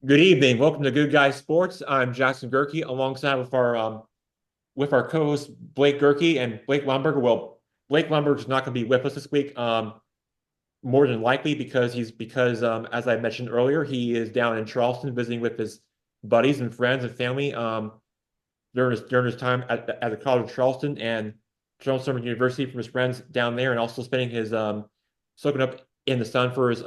Good evening. Welcome to Good Guy Sports. I'm Jackson Gerke, alongside with our co-host Blake Gerke and Blake Lumberger. Well, Blake Lumberger is not going to be with us this week, more than likely because as I mentioned earlier, he is down in Charleston visiting with his buddies and friends and family during his time at the College of Charleston and Charleston University from his friends down there, and also spending his soaking up in the sun for his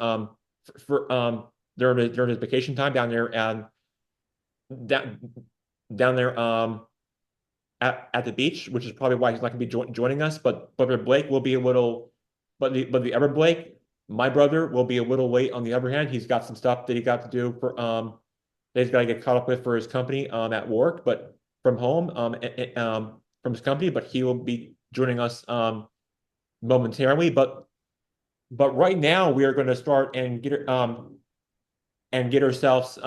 for during his vacation time down there and down down there at the beach, which is probably why he's not going to be joining us. But Blake will be a little, but the other Blake, my brother, will be a little late. On the other hand, he's got some stuff that he got to do that he's got to get caught up with for his company at work, but from home from his company. But he will be joining us momentarily. But right now we are going to start and get ourselves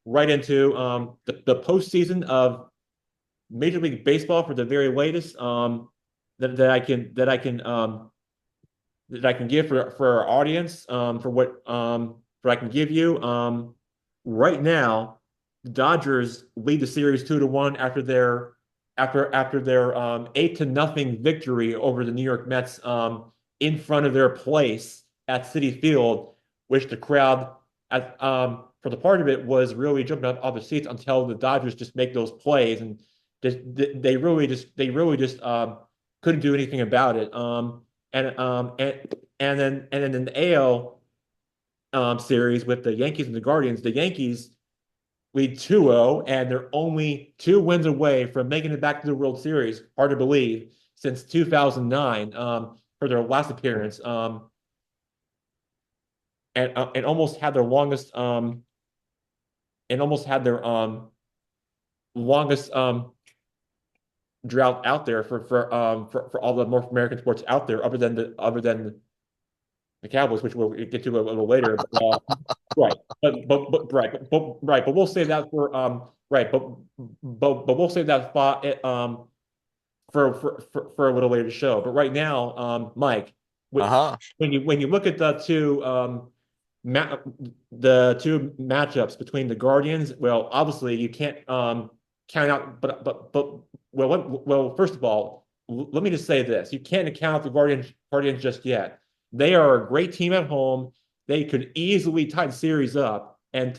right into the postseason of Major League Baseball for the very latest that I can give for our audience for I can give you right now. The Dodgers lead the series 2-1 after their 8-0 victory over the New York Mets in front of their place at Citi Field, which the crowd for the part of it was really jumping up off the seats until the Dodgers just make those plays, and they really just couldn't do anything about it. And then in the AL series with the Yankees and the Guardians, the Yankees lead 2-0, and they're only 2 wins away from making it back to the World Series. Hard to believe, since 2009 for their last appearance. And almost had their longest drought out there for all the North American sports out there, other than the Cowboys, which we'll get to a little later. Right, but we'll save that for but we'll save that spot for a little later show. But right now, Mike, Uh-huh. when you look at ma the two matchups between the Guardians, well, obviously you can't count out, well, first of all, let me just say this: you can't count out the Guardians just yet. They are a great team at home. They could easily tie the series up and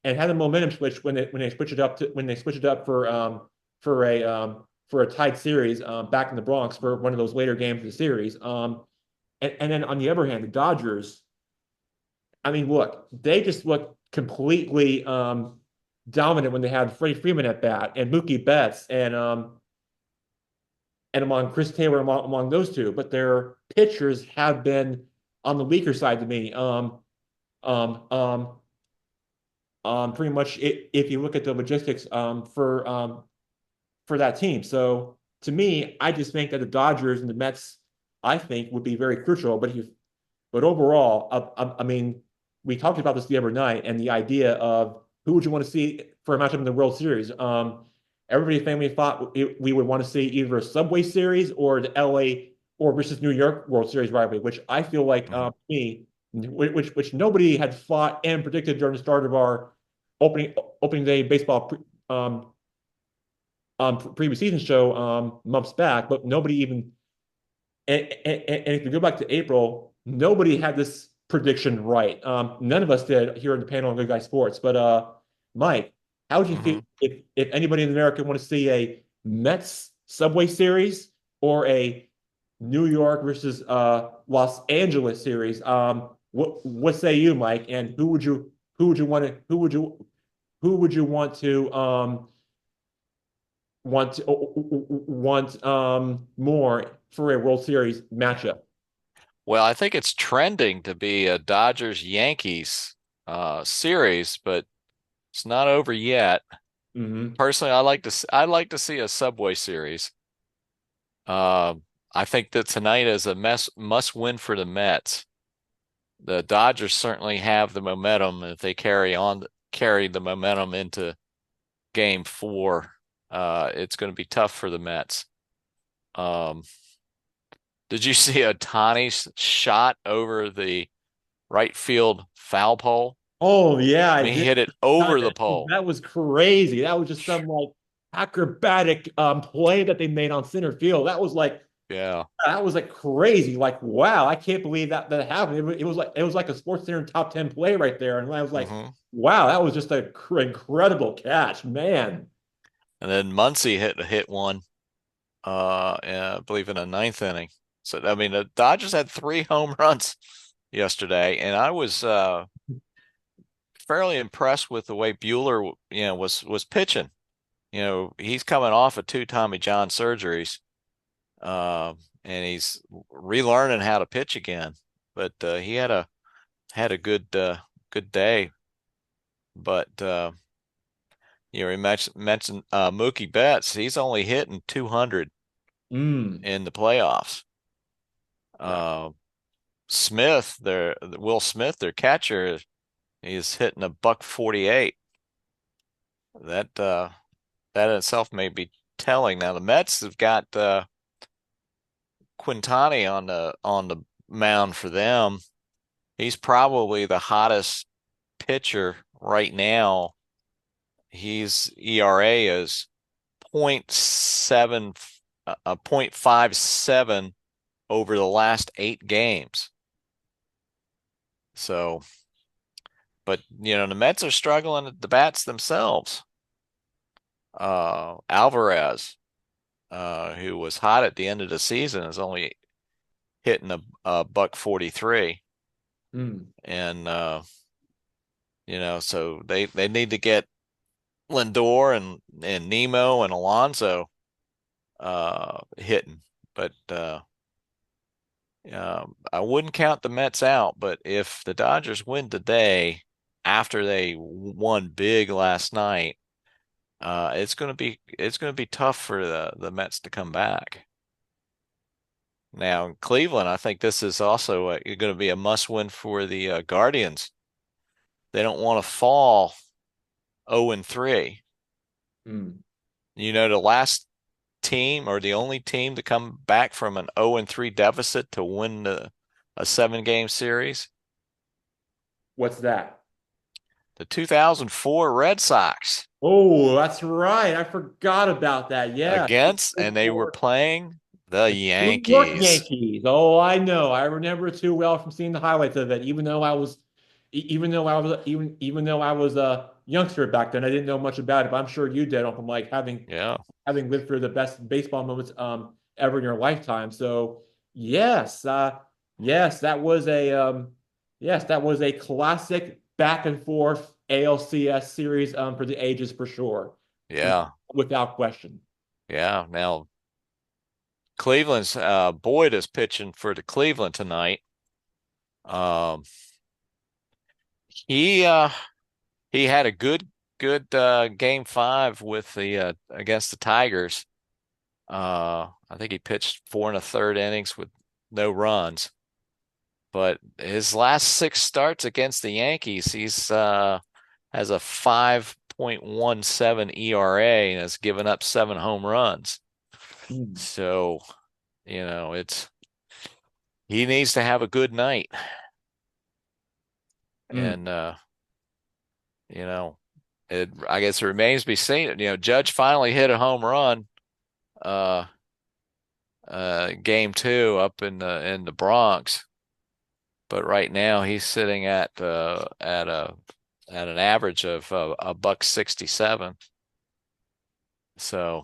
have the momentum switch when they switch it up for a tied series back in the Bronx for one of those later games of the series. And then on the other hand, the Dodgers. I mean, look, they just look completely dominant when they had Freddie Freeman at bat and Mookie Betts and among Chris Taylor among those two. But their pitchers have been on the weaker side to me. Um, um, Pretty much, if you look at the logistics for that team. So to me, I just think that the Dodgers and the Mets, I think, would be very crucial. But overall, I mean, we talked about this the other night, and the idea of who would you want to see for a matchup in the World Series. Everybody family thought we would want to see either a Subway Series or the LA or versus New York World Series rivalry, which I feel like Mhm. me, which nobody had thought and predicted during the start of our opening opening day baseball previous season show months back, but nobody even and if you go back to April, nobody had this prediction right. None of us did here in the panel on Good Guy Sports. But Mike, how would you feel Mhm. if anybody in America want to see a Mets Subway Series or a New York versus Los Angeles series? What say you, Mike? And who would you want more for a World Series matchup? Well, I think it's trending to be a Dodgers Yankees series, but it's not over yet. Hmm. Personally, I like to see a Subway series. Uh, I think that tonight is a must win for the Mets. The Dodgers certainly have the momentum, and if they carry the momentum into Game 4, it's going to be tough for the Mets. Um, did you see a Tawny shot over the right field foul pole? Oh yeah, I I mean, he did. hit it God, over the pole. that was crazy. That was just some like acrobatic play that they made on center field. Yeah. That was like crazy. Like wow, I can't believe that happened. It was like a Sports Center top 10 play right there, and I was like, Hmm. wow, that was just a incredible catch, man. And then Muncy hit one, I believe in the ninth inning. So I mean, the Dodgers had three home runs yesterday, and I was fairly impressed with the way Bueller, was pitching. He's coming off of two Tommy John surgeries, and he's relearning how to pitch again. But he had a good day. But he mentioned Mookie Betts. He's only hitting 200 Mm, in the playoffs. yeah. Uh, Will Smith, their catcher, is hitting a buck 48. That that in itself may be telling. Now the Mets have got Quintana on the mound for them. He's probably the hottest pitcher right now. His ERA is point 0.7 0.57 over the last 8 games. So, but the Mets are struggling at the bats themselves. Alvarez, who was hot at the end of the season, is only hitting a buck 43, Mm, and so they need to get Lindor and Nemo and Alonso hitting, but I wouldn't count the Mets out. But if the Dodgers win today, after they won big last night, it's gonna be tough for the Mets to come back. Now in Cleveland, I think this is also going to be a must-win for the Guardians. They don't want to fall 0-3. mm. The last team or the only team to come back from an 0-3 deficit to win a 7-game series, What's that? the 2004 Red Sox Oh, that's right. I forgot about that. Yeah. and they were playing the The New York Yankees. Yankees. Oh, I know. I remember it too well from seeing the highlights of it. Even though I was a youngster back then, I didn't know much about it. But I'm sure you did from like Yeah, having lived through the best baseball moments ever in your lifetime. So yes, that was a classic back and forth ALCS series for the ages for sure, yeah, without question. yeah. Now Cleveland's Boyd is pitching for the Cleveland tonight. Um, he uh, he had a good game five with the against the Tigers. I think he pitched 4 1/3 innings with no runs. But his last 6 starts against the Yankees, he's has a 5.17 ERA and has given up 7 home runs. Mm, So, it's he needs to have a good night. mm, And you know, I guess it remains to be seen. Judge finally hit a home run uh game two up in the Bronx. But right now he's sitting at an average of a buck 67. So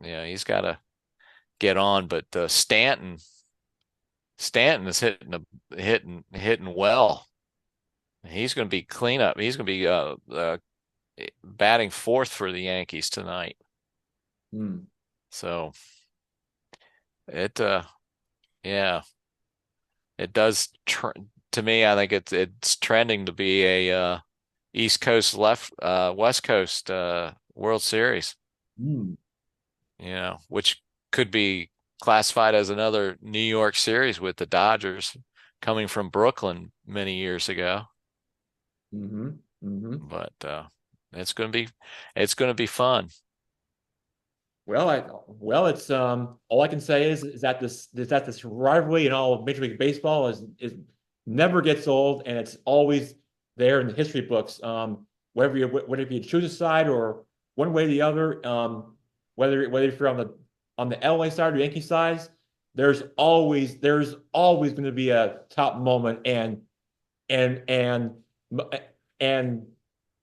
he's got to get on. But Stanton is hitting well. He's going to be cleanup. He's going to be batting fourth for the Yankees tonight. mm, So it yeah, it does to me. I think it's trending to be a East Coast West Coast World Series. mm. Which could be classified as another New York series with the Dodgers coming from Brooklyn many years ago. Mm-hmm. Mm-hmm. But it's going to be it's going to be fun. It's all I can say is that this rivalry in all of Major League Baseball is never gets old, and it's always there in the history books. Whether you choose a side or one way or the other, whether if you're on the LA side or Yankee side, there's always going to be a top moment and and and and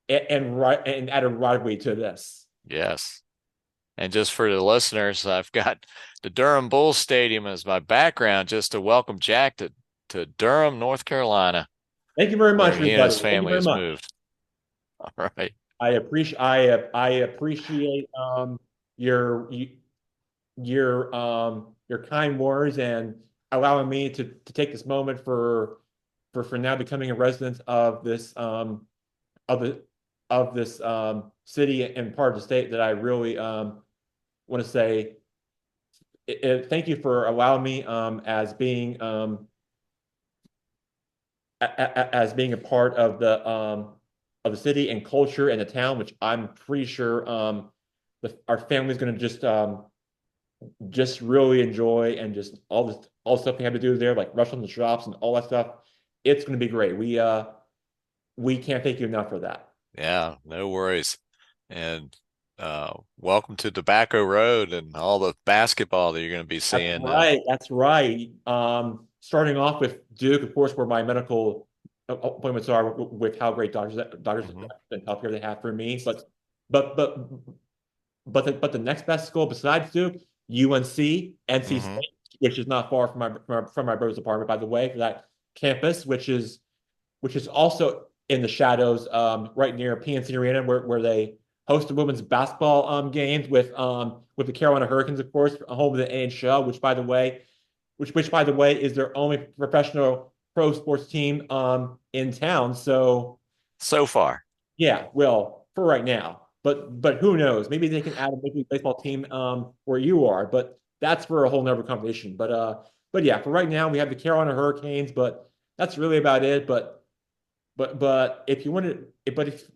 add a rivalry to this. Yes. And just for the listeners, I've got the Durham Bulls Stadium as my background just to welcome Jack to Durham, North Carolina, Thank you very much, where he and everybody. his Thank you family very has much. moved. All right. I appreciate your your kind words and allowing me to take this moment for now becoming a resident of this of the of this city and part of the state that I really want to say thank you for allowing me as being a part of the city and culture and the town, which I'm pretty sure our family's going to just really enjoy and just all the stuff we have to do there, like rush on the shops and all that stuff. It's going to be great. We can't thank you enough for that. Yeah, no worries. And welcome to Tobacco Road and all the basketball that you're going to be That's seeing. right. That's right. Starting off with Duke, of course, where my medical appointments are with how great doctors Mhm, and healthcare they have for me. But but but the next best school besides Duke, UNC, NC mhm. State, which is not far from my brother's apartment, by the way, for that campus, which is also in the shadows, right near PNC Arena, where they host the women's basketball games with the Carolina Hurricanes, of course, home of the NHL, which by the way is their only professional pro sports team in town. So So far. yeah, well, for right now. But who knows? Maybe they can add a Major League Baseball team where you are, but that's for a whole nother conversation. But yeah, for right now we have the Carolina Hurricanes, but that's really about it. But if you want to,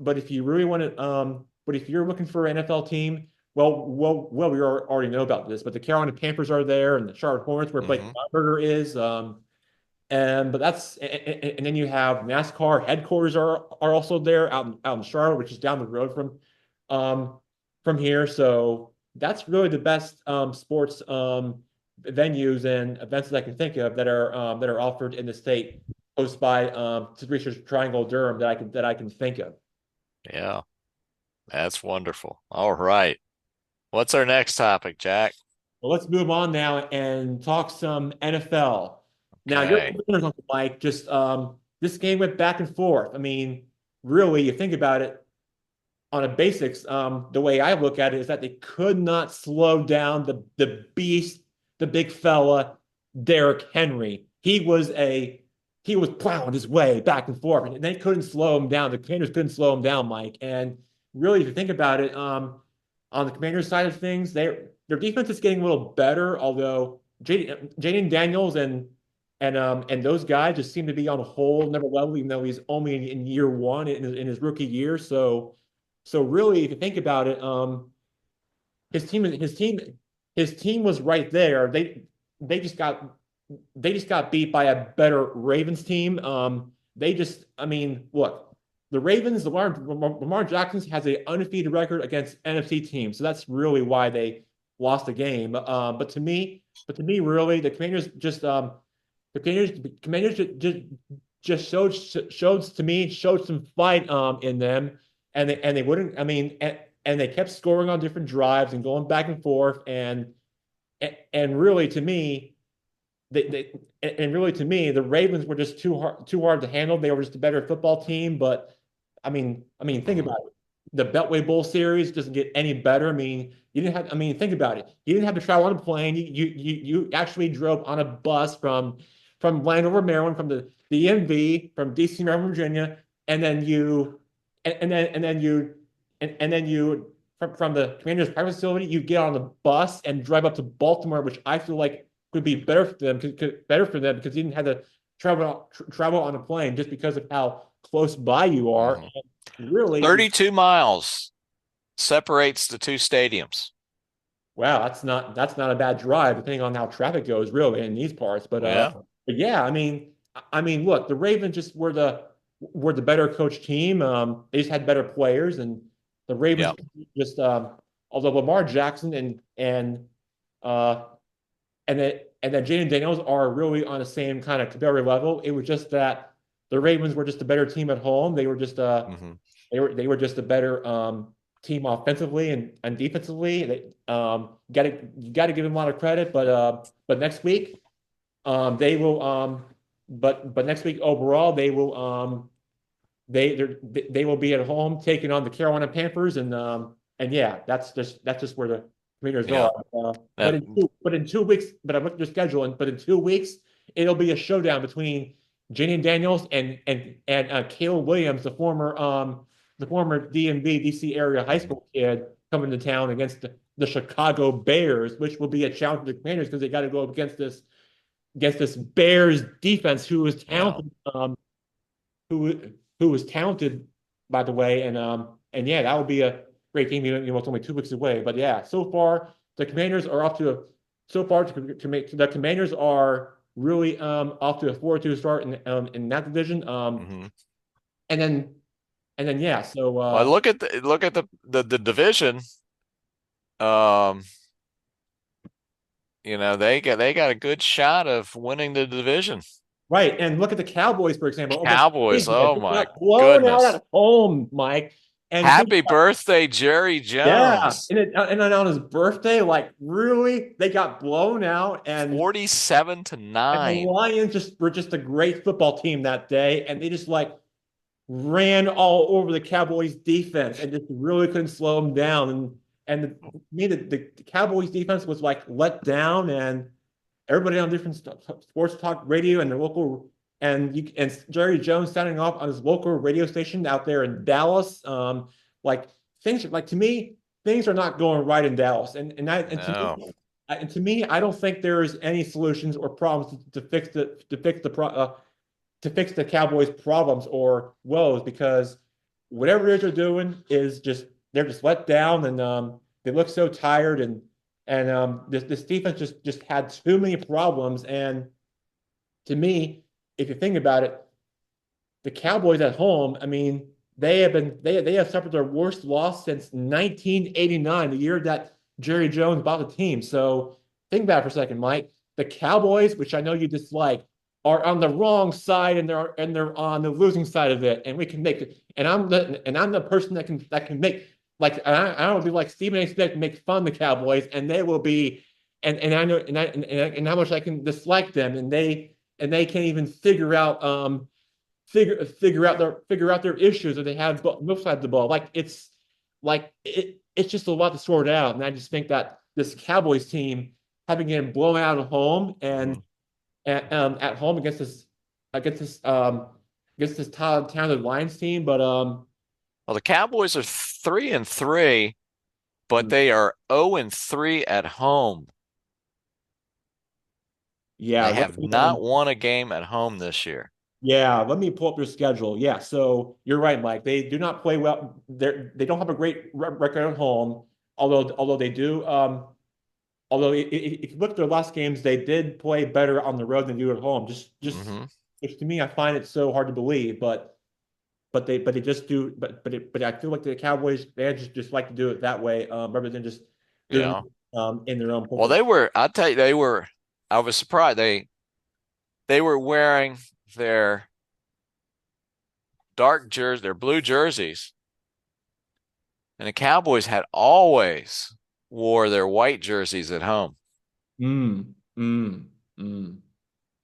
but if you really want to, but if you're looking for an NFL team, well, we already know about this. But the Carolina Panthers are there, and the Charlotte Hornets, where Blake Hmm. Lineberger is. And but that's and then you have NASCAR headquarters are also there out in Charlotte, which is down the road from here. So that's really the best sports venues and events that I can think of that are offered in the state close by to Research Triangle Durham that I can think of. Yeah, that's wonderful. All right. What's our next topic, Jack? Well, let's move on now and talk some NFL. Now, your Okay. listeners, Uncle Mike, just this game went back and forth. I mean, really, you think about it on a basics, the way I look at it is that they could not slow down the beast, the big fella, Derrick Henry. He was plowing his way back and forth, and they couldn't slow him down. The Commanders couldn't slow him down, Mike. And really, if you think about it, on the Commanders side of things, their defense is getting a little better, although Jaden Daniels and those guys just seem to be on a whole another level, even though he's only in year one in his rookie year. So really, if you think about it, his team his team his team was right there. They just got they just got beat by a better Ravens team. I mean, look, the Ravens, Lamar Jackson has an undefeated record against NFC teams, so that's really why they lost the game. But to me, really, the Commanders just showed some fight in them, and they wouldn't. I mean, and they kept scoring on different drives and going back and forth, and really to me, they and really to me, the Ravens were just too hard to handle. They were just a better football team, but I mean, think Mhm. about it. The Beltway Bowl series doesn't get any better. I mean, you didn't have. I mean, think about it. You didn't have to travel on a plane. You actually drove on a bus from Landover, Maryland, from the DMV, from DC, Maryland, Virginia, and then you and then you and then you from the Commander's private facility, you get on the bus and drive up to Baltimore, which I feel like would be better for them because you didn't have to travel on a plane just because of how close by you are. Mhm. And really, 32 miles separates the two stadiums. wow, that's not a bad drive, depending on how traffic goes, really, in these parts. But Yeah. yeah, I mean, look, the Ravens just were were the better coach team. They just had better players, and the Ravens Yep. just although Lamar Jackson uh and then Jaden Daniels are really on the same kind of competitive level. It was just that the Ravens were just a better team at home. They were just Hmm. they were just a better team offensively and defensively. You gotta give them a lot of credit, but next week they will but next week overall they will be at home taking on the Carolina Panthers and yeah, that's just where the Commanders are. Yeah. But That, in 2 weeks, but I looked at their schedule, but in 2 weeks it'll be a showdown between Janian Daniels and Caleb Williams, the former DMV DC area high mhm. school kid coming to town against the Chicago Bears, which will be a challenge to the Commanders because they got to go up against this Bears defense who is Yeah. talented, who was talented, by the way, and yeah, that would be a great game. It's only 2 weeks away, but yeah, so far the Commanders are off to a so far to make the Commanders are really off to a 4-2 start in that division. Hmm. And then yeah, so Well, look at the division. Um, they got a good shot of winning the division. right, and look at the Cowboys, for example. Oh, but Cowboys, oh they my got blown out goodness. at home, Mike. And think Happy birthday, Jerry Yeah, Jones. and then on his birthday, like really, they got blown out, $47 to and the 9. Lions just were just a great football team that day, and they just like ran all over the Cowboys defense and just really couldn't slow them down. To me, the Cowboys defense was like let down, and everybody on different sports talk radio and the local and Jerry Jones sounding off on his local radio station out there in Dallas. Like things like to me, things are not going right in Dallas, No. and to me, I don't think there is any solutions or problems to fix the Cowboys' problems or woes because whatever it is they're doing is just they're just let down and they look so tired and this defense just had too many problems and to me, if you think about it, the Cowboys at home, I mean, they have suffered their worst loss since 1989, the year that Jerry Jones bought the team. So think about it for a second, Mike. The Cowboys, which I know you dislike, are on the wrong side and they're on the losing side of it. And we can make it. And I'm the person that can make like I don't be like Stephen A. Smith make fun of the Cowboys, and they will be and I know and how much I can dislike them, and they can't even figure out their issues that they have both sides of the ball. It's just a lot to sort out, and I just think that this Cowboys team having been blown out at home and Mhm. at home against this talented Lions team, but Well, the Cowboys are 3-3, but they are 0-3 at home. yeah, They have not won a game at home this year. let me pull up their schedule. Yeah, so you're right, Mike. They do not play well. They don't have a great record at home, although they do. Although if you look at their last games, they did play better on the road than they do at home. Just Hmm. which to me, I find it so hard to believe. But they just do. But I feel like the Cowboys they just like to do it that way, rather than just doing Yeah. in their own Well, football. I'll tell you, I was surprised. They were wearing their their blue jerseys, and the Cowboys had always wore their white jerseys at home. Mm, mm, mm,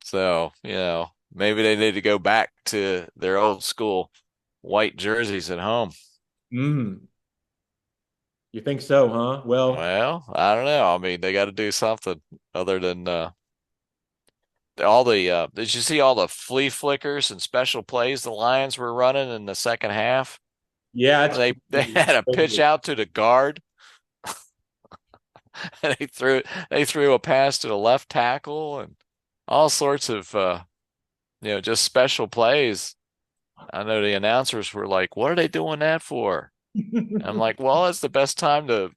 So, maybe they need to go back to their old school white jerseys at home. mm. You think so, huh? Well, Well, I don't know. I mean, they got to do something other than all the did you see all the flea flickers and special plays the Lions were running in the second half? yeah, Well, it's they crazy. had a pitch out to the guard. They threw a pass to the left tackle and all sorts of just special plays. I know the announcers were like, "What are they doing that for?" And I'm like, "Well, it's the best time to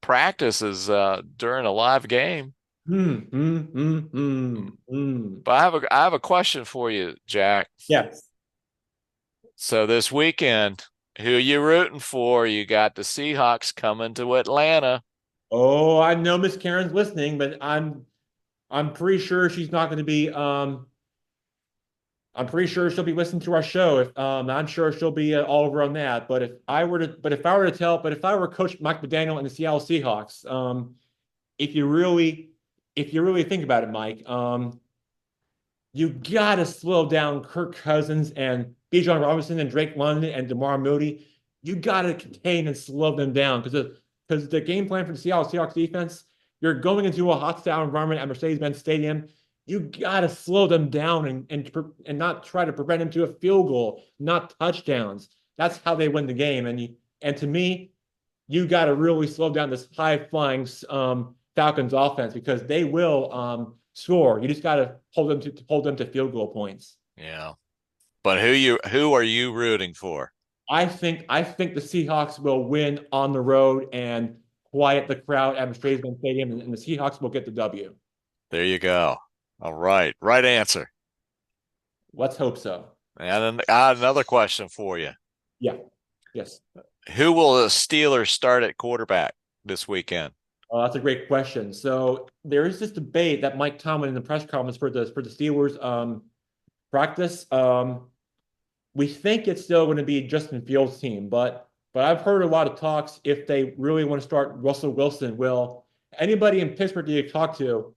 practice is during a live game." Mm, mm, mm, Mm. mm, mm. But I have a question for you, Jack. Yes. So this weekend, who you rooting for? You got the Seahawks coming to Atlanta. Oh, I know Miss Karen's listening, but I'm pretty sure she's not going to be. I'm pretty sure she'll be listening to our show. If I'm sure she'll be all over on that. If I were to tell, but if I were Coach Mike McDaniel and the Seattle Seahawks, if you really, if you really think about it, Mike, you gotta slow down Kirk Cousins and Bijan Robinson and Drake London and DeMar Moody. You gotta contain and slow them down because the game plan for the Seattle Seahawks defense, you're going into a hostile environment at Mercedes-Benz Stadium. You gotta slow them down and not try to prevent them to a field goal, not touchdowns. That's how they win the game. And to me, you got to really slow down this high flying Falcons offense because they will score. You just got to hold them to field goal points. Yeah. But who are you rooting for? I think the Seahawks will win on the road and quiet the crowd at Mercedes-Benz Stadium, and the Seahawks will get the W. There you go. All right. Right answer. Let's hope so. And then I have another question for you. Yeah. Yes. Who will the Steelers start at quarterback this weekend? Oh, that's a great question. So there is this debate that Mike Tomlin in the press conference for the Steelers practice. We think it's still going to be Justin Fields' team, but I've heard a lot of talks if they really want to start Russell Wilson. Will anybody in Pittsburgh that you talk to,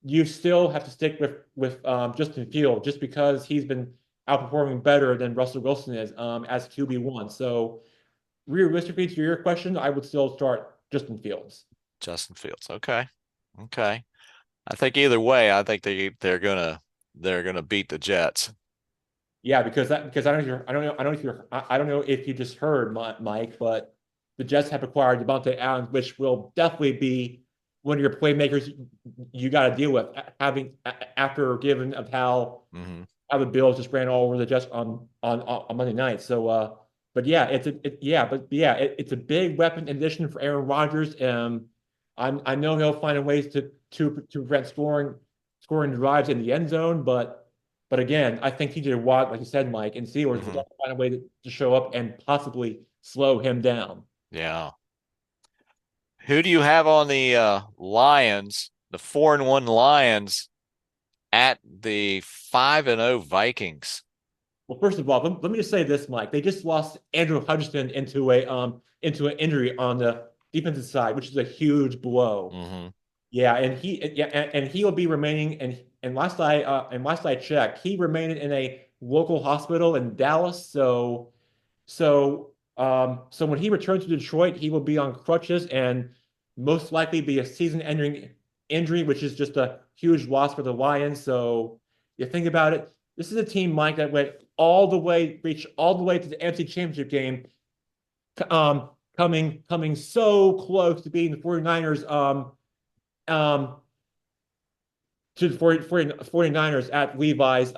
you still have to stick with Justin Fields just because he's been outperforming better than Russell Wilson is as QB1. So realistically, to your question, I would still start Justin Fields. Justin Fields. Okay. Okay. I think either way, I think they're gonna beat the Jets. Yeah, because I don't know if you just heard Mike, but the Jets have acquired Devontae Allen, which will definitely be one of your playmakers you got to deal with having after given of Hmm. how the Bills just ran all over the Jets on Monday night. So but yeah, it's a big weapon addition for Aaron Rodgers. I know he'll find ways to prevent scoring drives in the end zone, but again, I think TJ Watt, like you said, Mike, and Steelers will Hmm. find a way to show up and possibly slow him down. Yeah. Who do you have on the Lions, the 4-1 Lions at the 5-0 Vikings? Well, first of all, let me just say this, Mike. They just lost Andrew Hutchinson into an injury on the defensive side, which is a huge blow. Hmm. And he will be remaining and last I checked, he remained in a local hospital in Dallas. So when he returns to Detroit, he will be on crutches and most likely be a season-ending injury, which is just a huge loss for the Lions. So you think about it, this is a team, Mike, that reached all the way to the NFC Championship game, coming so close to beating the 49ers, um, to the 49ers at Levi's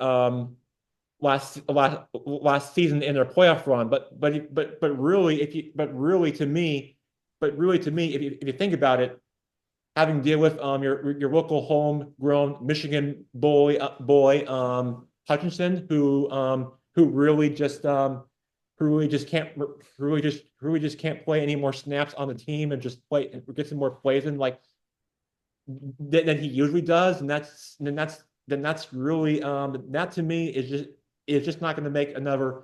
last season in their playoff run. But really to me, if you think about it, having to deal with your local homegrown Michigan boy Hutchinson, who really just can't play any more snaps on the team and just play and get some more plays in like than he usually does, and that's really that to me is just not going to make another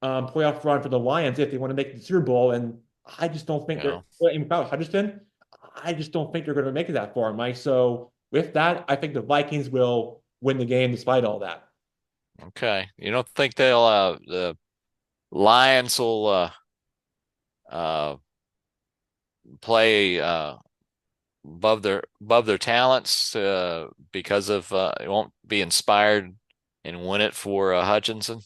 playoff run for the Lions if they want to make the Super Bowl. And I just don't think Yeah. without Hudson, I just don't think they're going to make it that far, Mike. So with that, I think the Vikings will win the game despite all that. Okay. You don't think the Lions will uh play above their talents because of it won't be inspired and win it for Hutchinson?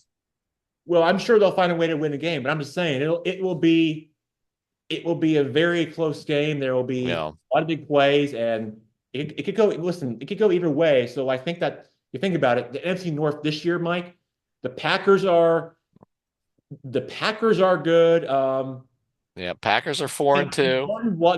Well, I'm sure they'll find a way to win the game, but I'm just saying it will be a very close game. There will be Yeah. a lot of big plays, and it could go. Listen, it could go either way. So I think that you think about it, the NFC North this year, Mike, the Packers are the Packers are good. Yeah. Packers are 4-2.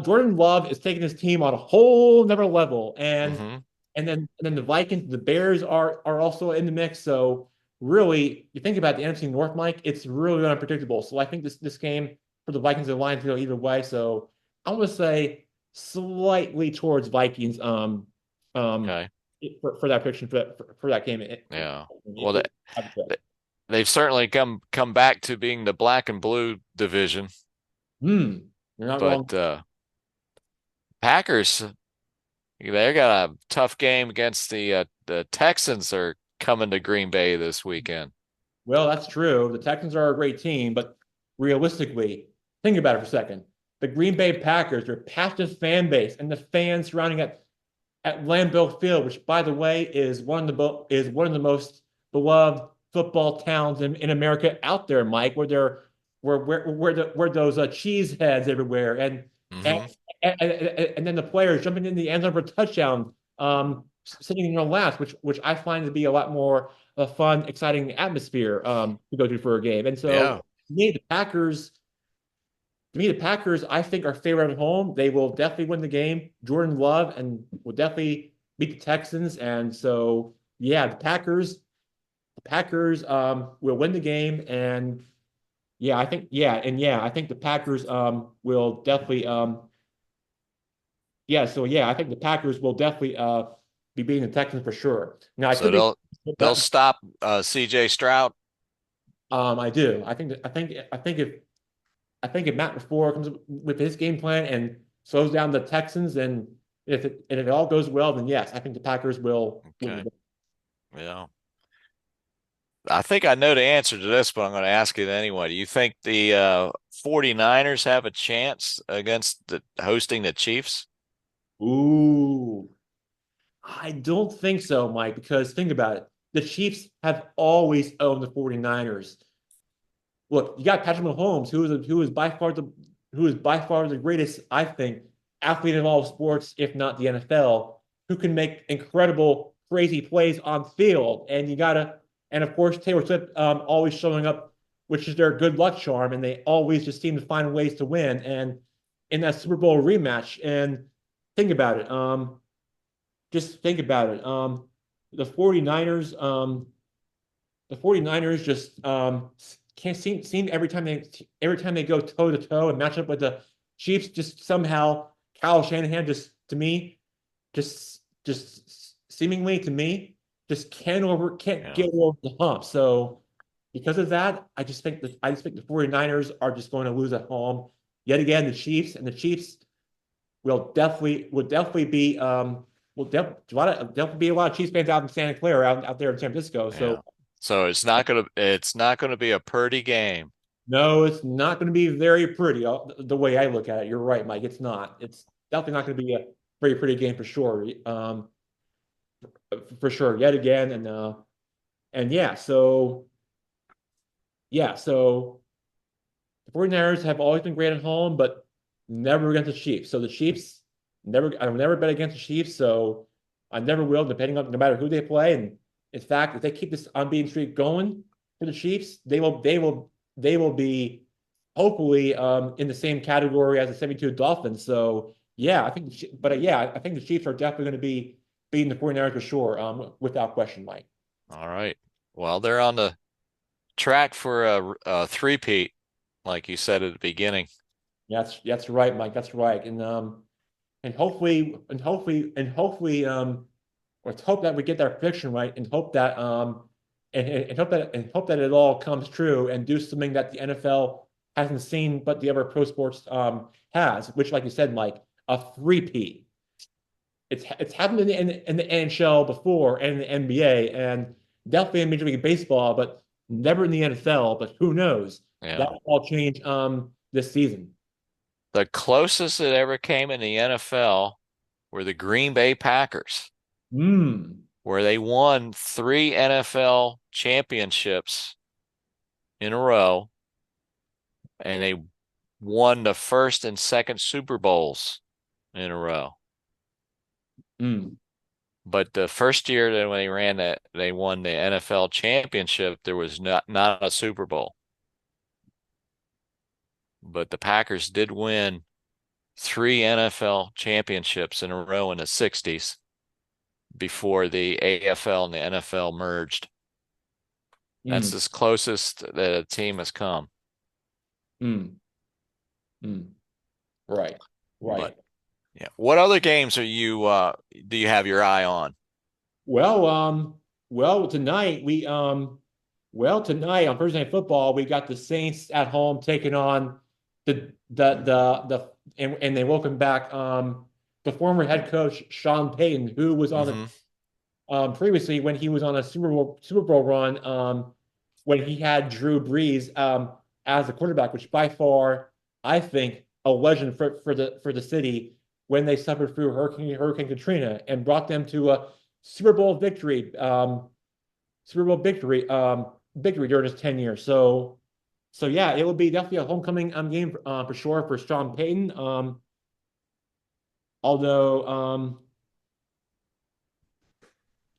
Jordan Love is taking his team on a whole another level, and Hmm. and then the Vikings, the Bears are also in the mix. So really, you think about the NFC North, Mike, it's really unpredictable. So I think this game for the Vikings and Lions go either way. So I'm going to say slightly towards Vikings um Okay. for that prediction for that game. Yeah. Well, It- it- they've certainly come back to being the black and blue division, Hmm, you're not but wrong. Packers, they got a tough game against the Texans are coming to Green Bay this weekend. Well, that's true. The Texans are a great team, but realistically, think about it for a second. The Green Bay Packers, their passionate fan base, and the fans surrounding it at Lambeau Field, which, by the way, is one of the most beloved football towns in America out there, Mike, where those cheese heads everywhere, and, Hmm. and then the players jumping in the end zone for a touchdown, sitting in their laps, which I find to be a lot more a fun, exciting atmosphere to go to for a game. And so, Yeah. to me, the Packers. To me, the Packers, I think, are favored at home. They will definitely win the game. Jordan Love and will definitely beat the Texans. And so, yeah, the Packers will win the game. And I think the Packers will definitely I think the Packers will definitely be beating the Texans for sure. Now I So could be they'll stop CJ Stroud. I do. I think if Matt LaFleur comes up with his game plan and slows down the Texans, and if it all goes well, then yes, I think the Packers will win the Okay. game. Yeah. I think I know the answer to this, but I'm going to ask it anyway. Do you think the 49ers have a chance against hosting the Chiefs? Ooh, I don't think so, Mike, because think about it. The Chiefs have always owned the 49ers. Look, you got Patrick Mahomes, who is by far the greatest, I think, athlete in all of sports, if not the NFL, who can make incredible, crazy plays on field. And of course, Taylor Swift always showing up, which is their good luck charm, and they always just seem to find ways to win. And in that Super Bowl rematch, and think about it, just think about it. The 49ers, the 49ers just can't seem every time they go toe to toe and match up with the Chiefs, just somehow Kyle Shanahan just to me, just seemingly to me, just can't Yeah. get over the hump. So because of that, I just think the 49ers are just going to lose at home. Yet again, the Chiefs will definitely be definitely be a lot of Chiefs fans out in Santa Clara out there in San Francisco. So Yeah. So it's not gonna be a pretty game. no, it's not going to be very pretty. The way I look at it, you're right, Mike. It's not. It's definitely not going to be a very pretty game for sure. For sure. Yet again, and so the 49ers have always been great at home, but never against the Chiefs. So the Chiefs I've never bet against the Chiefs, so I never will, depending on no matter who they play. And in fact, if they keep this unbeaten streak going for the Chiefs, they will be hopefully in the same category as the 72 Dolphins. So yeah, I think the Chiefs are definitely going to be beating the 49ers for sure, without question, Mike. All right. Well, they're on the track for a three-peat, like you said at the beginning. That's right, Mike. That's right. And hopefully let's hope that we get that prediction right and hope that and hope that it all comes true and do something that the NFL hasn't seen but the other pro sports has, which like you said, Mike, a three-peat. It's happened in the NHL before and in the NBA and definitely in Major League Baseball, but never in the NFL. But who knows? That Yeah. will all change this season. The closest it ever came in the NFL were the Green Bay Packers, Hmm. where they won three NFL championships in a row, and they won the first and second Super Bowls in a row. Hmm. But the first year that when they won the NFL championship, there was not a Super Bowl. But the Packers did win three NFL championships in a row in the 60s before the AFL and the NFL merged. That's Mm, as closest that a team has come. mm, mm. Right. But Right. yeah, what other games are you do you have your eye on? Well, well, tonight tonight on Thursday Night Football, we got the Saints at home taking on and they welcome back the former head coach Sean Payton, who was on the Hmm. previously when he was on a Super Bowl run when he had Drew Brees as a quarterback, which by far I think a legend for the city when they suffered through Hurricane Katrina and brought them to a Super Bowl victory Super Bowl victory during his tenure. So yeah, it will be definitely a homecoming game for sure for Sean Payton. Although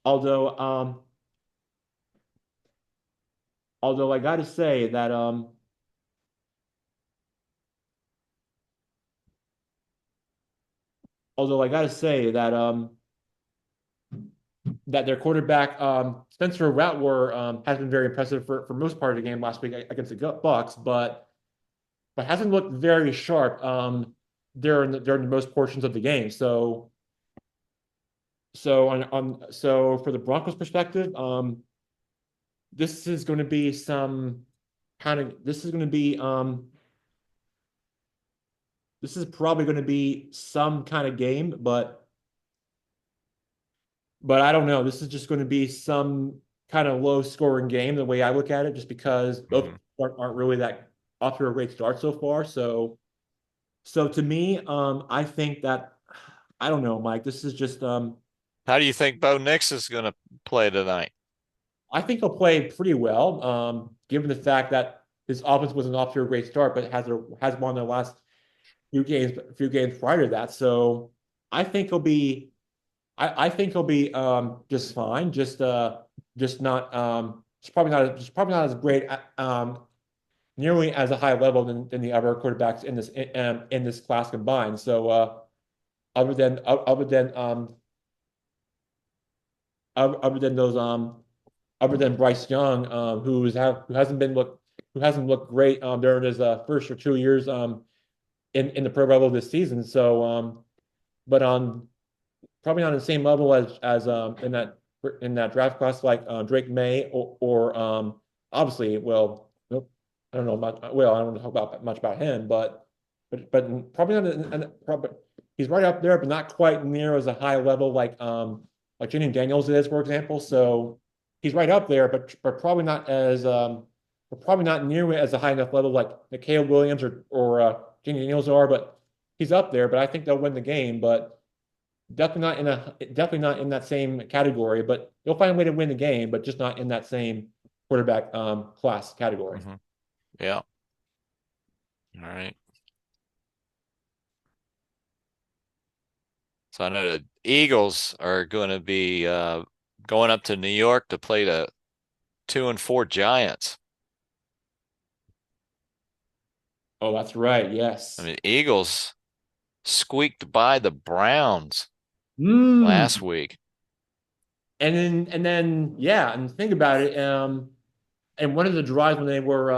although although I got to say that although I got to say that their quarterback Spencer Rattler has been very impressive for most part of the game last week against the Bucks, but hasn't looked very sharp during the most portions of the game. So for the Broncos perspective, this is going to be some kind of this is going to be this is probably going to be some kind of game, but I don't know. This is just going to be some kind of low scoring game the way I look at it, just because both Hmm. aren't really that off to a great start so far. So to me, I think that I don't know, Mike. This is just How do you think Bo Nix is going to play tonight? I think he'll play pretty well, given the fact that his offense wasn't off to a great start, but has won the last few games prior to that. So I think he'll be I think he'll be just fine. Just not just probably not as great nearly as a high level than the other quarterbacks in this class combined. So other than other than those other than Bryce Young, who hasn't looked great during his first or 2 years in the pro level this season. So but on probably not on the same level as in that draft class like Drake May or obviously nope, I don't know much well I don't know about much about him but probably not probably he's right up there but not quite near as a high level like Jalen Daniels is for example. So he's right up there but probably not as but probably not nearly as a high enough level like Caleb Williams or Jalen Daniels are, but he's up there. But I think they'll win the game. But definitely not in that same category, but you'll find a way to win the game, but just not in that same quarterback class category. Hmm. Yeah. All right. So I know the Eagles are going to be going up to New York to play the 2-4 Giants. Oh, that's right. I Yes. mean, Eagles squeaked by the Browns last Mm. week. And then yeah, and think about it. And one of the drives when they were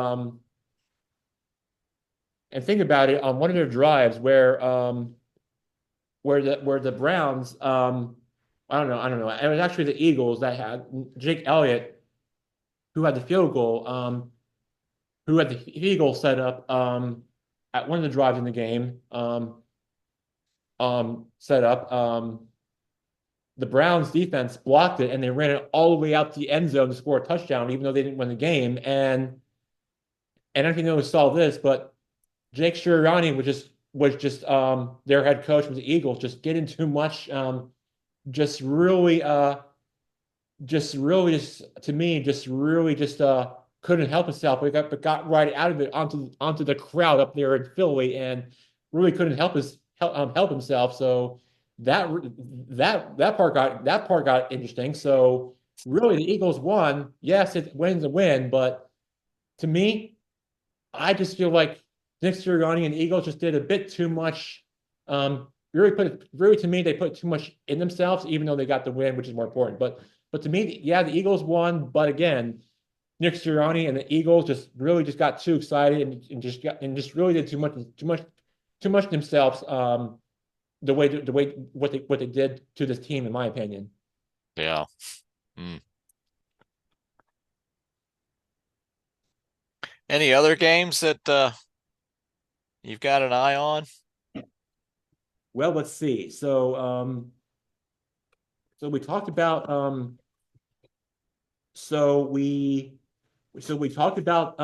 and think about it on one of their drives where the Browns I don't know. It was actually the Eagles that had Jake Elliott who had the field goal. Who had the field goal set up at one of the drives in the game set up. The Browns defense blocked it and they ran it all the way out the end zone to score a touchdown, even though they didn't win the game. And I don't know if you saw this, but Jake Sirianni was just their head coach with the Eagles, just getting too much, just really just to me, just really just couldn't help himself. But got right out of it onto the crowd up there in Philly and really couldn't help himself. So that that part got interesting. So really the Eagles won. Yes, it wins a win, but to me, I just feel like Nick Sirianni and the Eagles just did a bit too much. Really to me, they put too much in themselves, even though they got the win, which is more important. But to me, yeah, the Eagles won, but again, Nick Sirianni and the Eagles just really just got too excited and just really did too much themselves. The way what they did to this team, in my opinion. Yeah. Mm. Any other games that you've got an eye on? Well, let's see. So we talked about so we talked about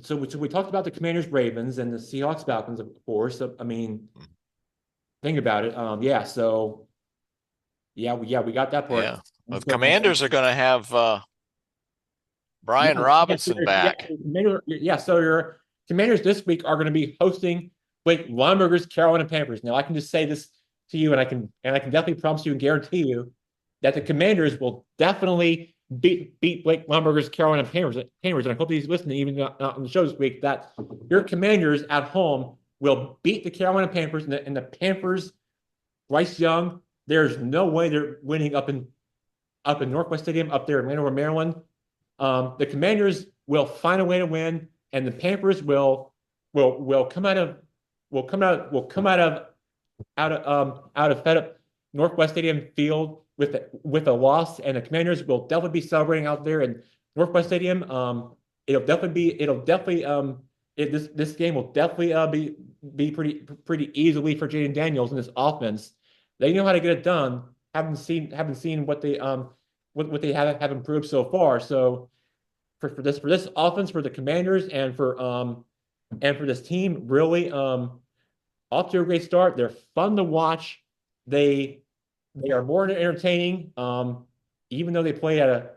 so we talked about the Commanders Ravens and the Seahawks Falcons, of course. So, I mean, think about it. Yeah, so yeah, we got that part. Yeah. Well, the So, Commanders are going to have yeah, Brian yeah, Robinson back. So your Commanders this week are going to be hosting Blake Lumberger's Carolina Panthers. Now I can just say this to you, and I can definitely promise you and guarantee you that the Commanders will definitely beat Blake Lumberger's Carolina Panthers. And I hope he's listening, even not on the show this week. That your Commanders at home will beat the Carolina Panthers, and the Panthers, Bryce Young. There's no way they're winning up in Northwest Stadium up there in Landover, Maryland. The Commanders will find a way to win, and the Panthers will come out of out of fed up Northwest Stadium Field with a loss, and the Commanders will definitely be celebrating out there in Northwest Stadium. This game will definitely be pretty easily for Jaden Daniels and this offense. They know how to get it done. Haven't seen what they have improved so far. So for this offense, for the Commanders, and for this team, really off to a great start. They're fun to watch. They are more entertaining. Even though they play at a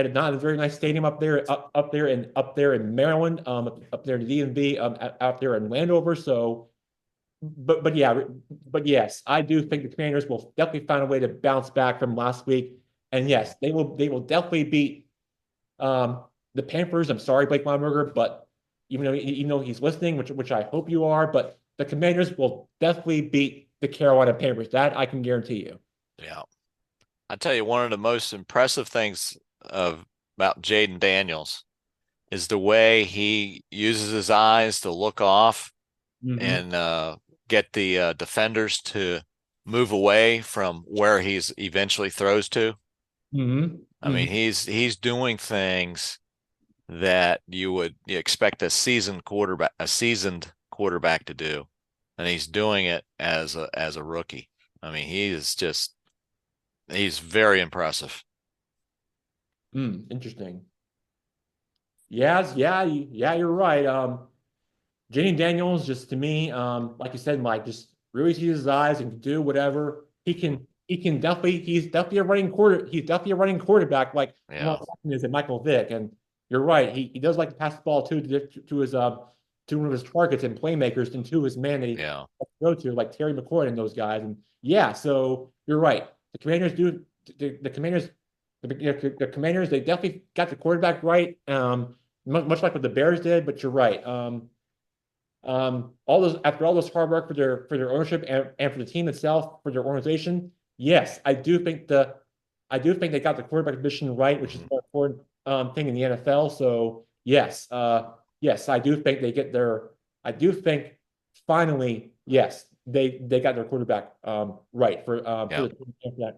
not a very nice stadium up there in Maryland, up there in the DMV, out there in Landover. So but yes, I do think the Commanders will definitely find a way to bounce back from last week. And yes, they will definitely beat the Panthers. I'm sorry, Blake Lineberger, but even though he's listening, which I hope you are, but the Commanders will definitely beat the Carolina Panthers. That I can guarantee you. Yeah. I tell you, one of the most impressive things about Jaden Daniels is the way he uses his eyes to look off Mm-hmm. and get the defenders to move away from where he's eventually throws to. Mm-hmm. I mean, he's doing things that you would expect a seasoned quarterback to do, and he's doing it as a rookie. I mean, he's very impressive. Interesting. Yes, yeah, you're right. Jaden Daniels, just to me, like you said, Mike, just really sees his eyes and can do whatever he can. He's definitely a running quarterback, like Yeah, Lamar Jackson is and Michael Vick. And you're right. He does like to pass the ball too to one of his targets and playmakers and to his man that he yeah, go to, like Terry McLaurin and those guys. And yeah, so you're right. The Commanders do the Commanders the Commanders, they definitely got the quarterback right. Much like what the Bears did, but you're right. All those after all this hard work for their ownership and for the team itself, for their organization, yes, I do think they got the quarterback position right, which is mhm, the important thing in the NFL. So yes, I do think I do think finally, yes, they got their quarterback right yeah, for that.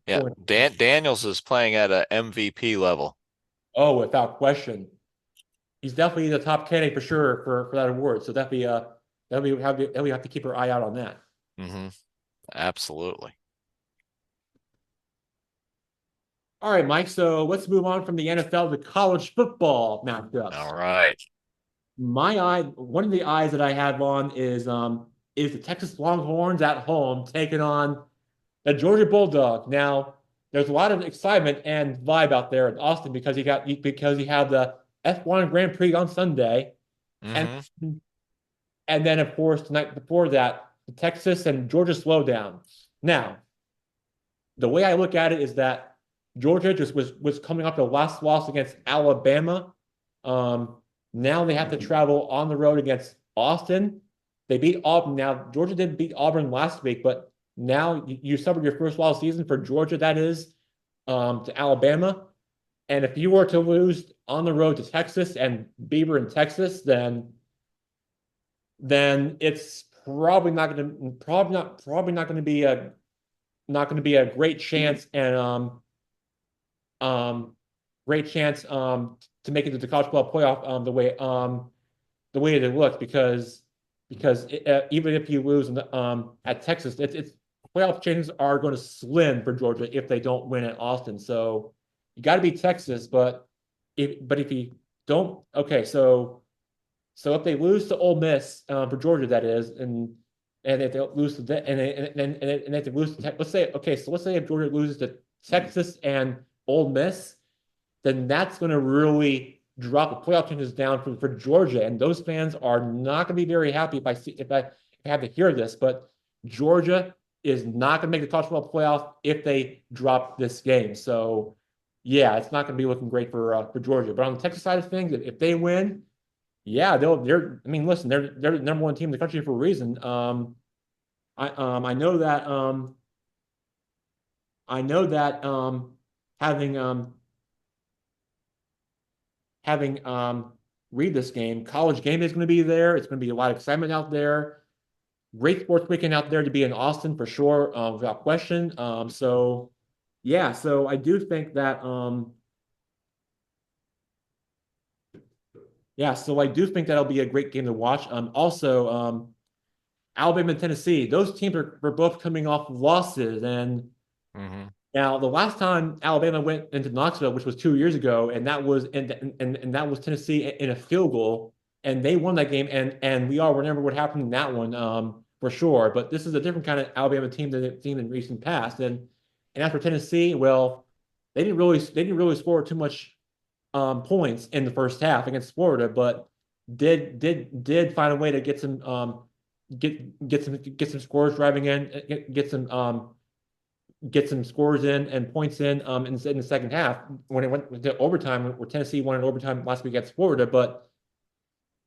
yeah. Daniels is playing at a MVP level. Oh, without question. He's definitely the top candidate for sure for that award. So that we have to keep our eye out on that. Hmm. Absolutely. All right, Mike. So let's move on from the NFL to college football matchups. All right. One of the eyes that I have on is the Texas Longhorns at home taking on the Georgia Bulldog. Now, there's a lot of excitement and vibe out there in Austin because you have the F1 Grand Prix on Sunday, and Hmm. and then of course the night before that, the Texas and Georgia slowdown. Now, the way I look at it is that Georgia just was coming off the last loss against Alabama. Um, Now they have to travel on the road against Austin. They beat Auburn. Now Georgia didn't beat Auburn last week, but now you suffered your first loss of the season for Georgia. That is to Alabama. And if you were to lose on the road to Texas and Beaver in Texas, then it's probably not going to be a great chance and um great chance to make it to the college football playoff the way it looks because even if you lose at Texas, it's playoff chances are going to slim for Georgia if they don't win at Austin. So you got to beat Texas, but if you don't, okay, so if they lose to Ole Miss for Georgia, that is, and if they lose to and if they lose to let's say okay, so let's say if Georgia loses to Texas and Ole Miss, then that's going to really drop the playoff chances down for Georgia, and those fans are not going to be very happy if I have to hear this, but Georgia is not going to make the college football playoff if they drop this game. So yeah, it's not going to be looking great for Georgia. But on the Texas side of things, if they win, yeah, they're. I mean, listen, they're the number one team in the country for a reason. I know that I know that having having read this game, college game day is going to be there. It's going to be a lot of excitement out there. Great sports weekend out there to be in Austin for sure, without question. So yeah, so I do think that yeah, so I do think that'll be a great game to watch. Also, Alabama and Tennessee, those teams are both coming off losses. And Hmm. now the last time Alabama went into Knoxville, which was 2 years ago, and that was Tennessee in a field goal, and they won that game. And we all remember what happened in that one, for sure. But this is a different kind of Alabama team than they've seen in recent past. And as for Tennessee, well, they didn't really score too much points in the first half against Florida, but did find a way to get some scores driving in, get some scores in and points in the second half when it went to overtime, where Tennessee won in overtime last week against Florida. But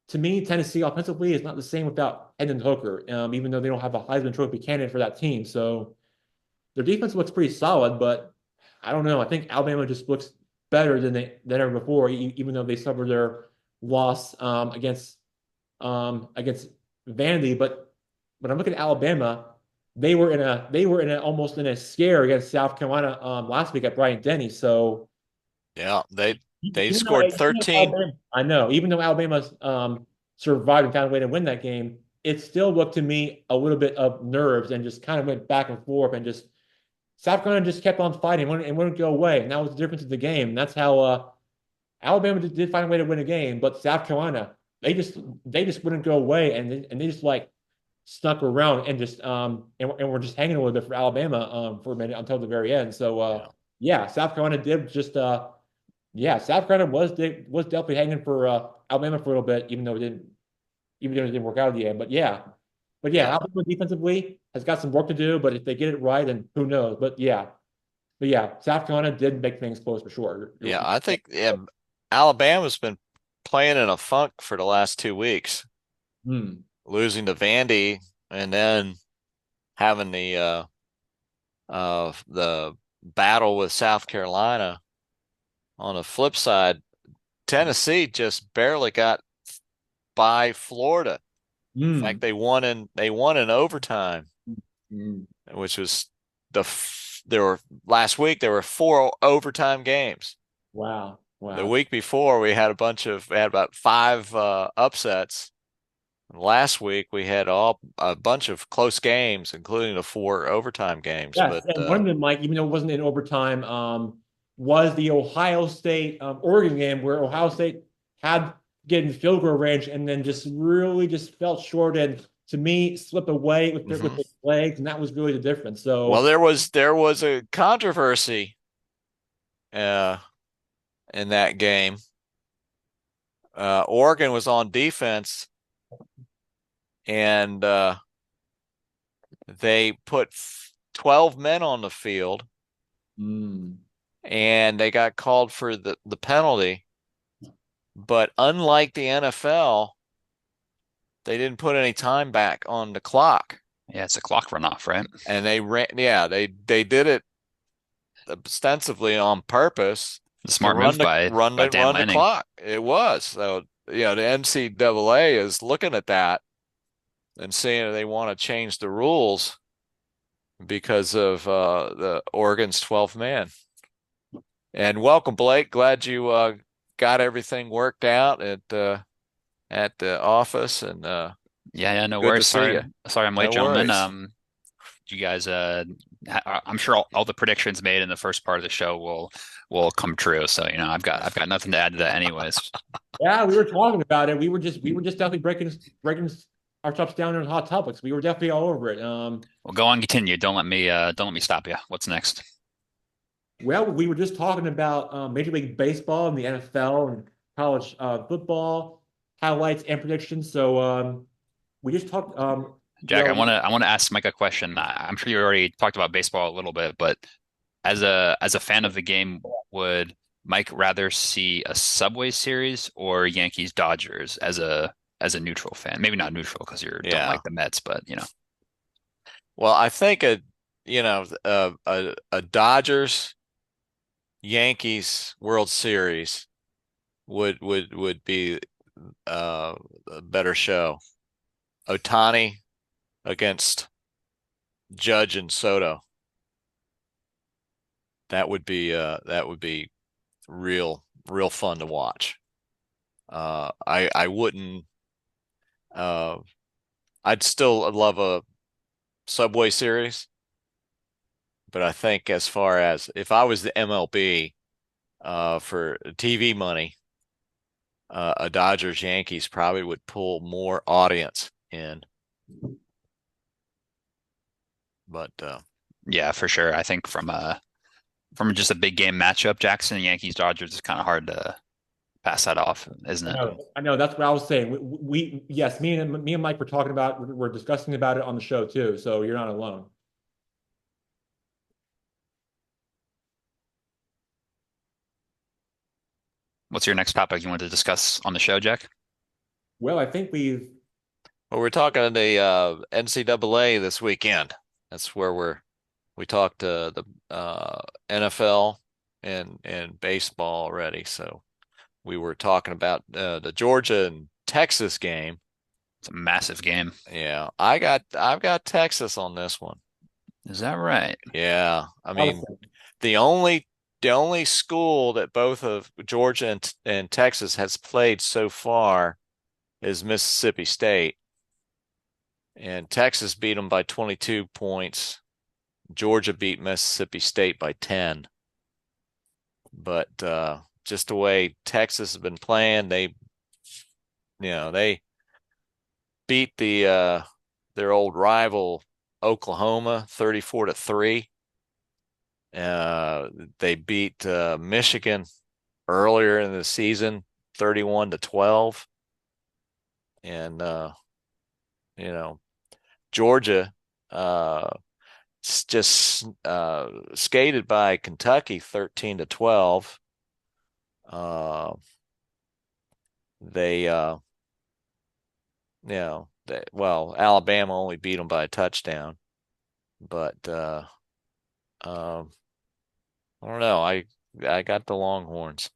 to me, Tennessee offensively is not the same without Hendon Hooker, even though they don't have a Heisman Trophy candidate for that team. So their defense looks pretty solid, but I don't know. I think Alabama just looks better than ever before, even though they suffered their loss against Vandy. But when I'm looking at Alabama, they were in a almost in a scare against South Carolina last week at Bryant Denny. So Yeah, they even though, scored even though 13. Alabama, I know, even though Alabama survived and found a way to win that game, it still looked to me a little bit of nerves and just kind of went back and forth and just South Carolina just kept on fighting and wouldn't go away. And that was the difference of the game. And that's how Alabama did find a way to win a game, but South Carolina, they just wouldn't go away and they just like snuck around and just and we're just hanging a little bit for Alabama for a minute until the very end. So Yeah. yeah, South Carolina did just yeah, South Carolina was definitely hanging for Alabama for a little bit, even though it didn't work out at the end. But yeah, Yeah. Alabama defensively has got some work to do, but if they get it right, then who knows? But yeah, South Carolina did make things close for sure. Yeah, I think Alabama's been playing in a funk for the last 2 weeks, Hmm. losing to Vandy and then having the battle with South Carolina. On the flip side, Tennessee just barely got by Florida. In fact, Hmm. they won in overtime, Hmm. which was there were last week there were 4 overtime games. Wow. The Wow. week before we had about 5 upsets. Last week we had a bunch of close games, including the 4 overtime games. Yes, But and one of them, Mike, even though it wasn't in overtime, was the Ohio State Oregon game where Ohio State had getting field goal range and then just really just fell short and to me slipped away with mhm. the legs, and that was really the difference. Well, So there was a controversy uh, in that game. Oregon was on defense, and they put 12 men on the field, mm, and they got called for the penalty. But unlike the NFL, they didn't put any time back on the clock, Yeah, it's a clock runoff, right? and they ran. Yeah, they did it ostensibly on purpose, to Smart move by Dan run the Lanning. clock. It was. So, the NCAA is looking at that and saying they want to change the rules because of the Oregon's 12th man. And welcome, Blake. Glad you got everything worked out at the office, and Yeah, no good to worries. see Sorry, you. sorry I'm late, No gentlemen. worries. You guys, I'm sure all the predictions made in the first part of the show will come true. So, I've got nothing to add to that anyways. Yeah, we were talking about it. We were just definitely breaking our chops down on hot topics. We were definitely all over it. Well, go on, continue. Don't let me stop you. What's next? Well, we were just talking about Major League Baseball and the NFL and college football highlights and predictions. So we just talked. Jack, I want to ask Mike a question. I'm sure you already talked about baseball a little bit, but as a fan of the game, would Mike rather see a Subway Series or Yankees Dodgers as a neutral fan? Maybe not neutral because you don't Yeah. like the Mets, but Well, I think a Dodgers Yankees World Series would be a better show. Ohtani against Judge and Soto. That would be real fun to watch. I wouldn't. Uh, I'd still love a Subway Series, but I think as far as if I was the MLB, for TV money, a Dodgers Yankees probably would pull more audience in. But yeah, for sure. I think from just a big game matchup, Jackson Yankees Dodgers is kind of hard to pass that off, isn't it? I know that's what I was saying. Yes, me and Mike were talking about, we're discussing about it on the show too. So you're not alone. What's your next topic you want to discuss on the show, Jack? Well, I think we're talking the NCAA this weekend. That's where we talked to the NFL and baseball already. So we were talking about the Georgia and Texas game. It's a massive game. Yeah, I've got Texas on this one. Is that right? Yeah, I mean obviously, the only school that both of Georgia and Texas has played so far is Mississippi State, and Texas beat them by 22 points. Georgia beat Mississippi State by 10. But just the way Texas has been playing, they beat their old rival Oklahoma 34-3. They beat Michigan earlier in the season 31-12. And Georgia just skated by Kentucky 13-12. They well, Alabama only beat them by a touchdown, but I don't know. I got the Longhorns.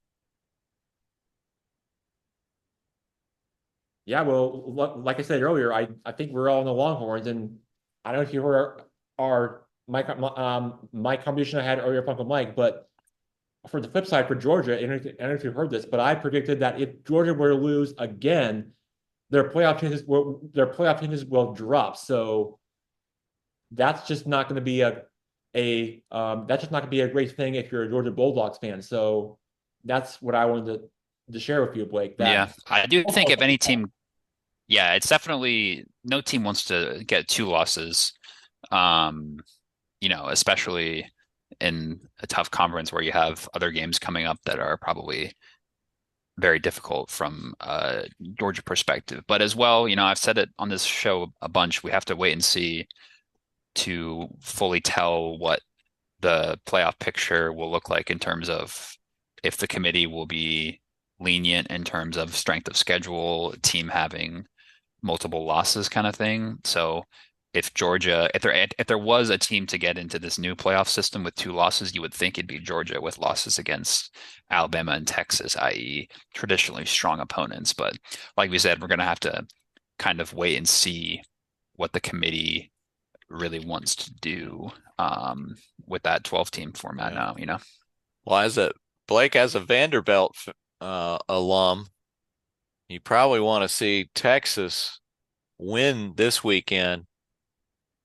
yeah. Well, like I said earlier, I think we're all in the Longhorns, and I don't know if you heard my conversation I had earlier with Uncle Mike, but for the flip side for Georgia, I don't know if you heard this, but I predicted that if Georgia were to lose again, their playoff chances will drop. So that's just not going to be that's just not going to be a great thing if you're a Georgia Bulldogs fan. So that's what I wanted to share with you, Blake. Yeah, That I do think if any team, yeah, it's definitely no team wants to get two losses. Um, especially in a tough conference where you have other games coming up that are probably very difficult from a Georgia perspective. But as well, I've said it on this show a bunch. We have to wait and see to fully tell what the playoff picture will look like in terms of if the committee will be lenient in terms of strength of schedule, team having multiple losses kind of thing. So if Georgia, if there was a team to get into this new playoff system with 2 losses, you would think it'd be Georgia with losses against Alabama and Texas, i.e., traditionally strong opponents. But like we said, we're going to have to kind of wait and see what the committee really wants to do with that 12-team format Yeah. now, you know? Well, Blake, as a Vanderbilt alum, you probably want to see Texas win this weekend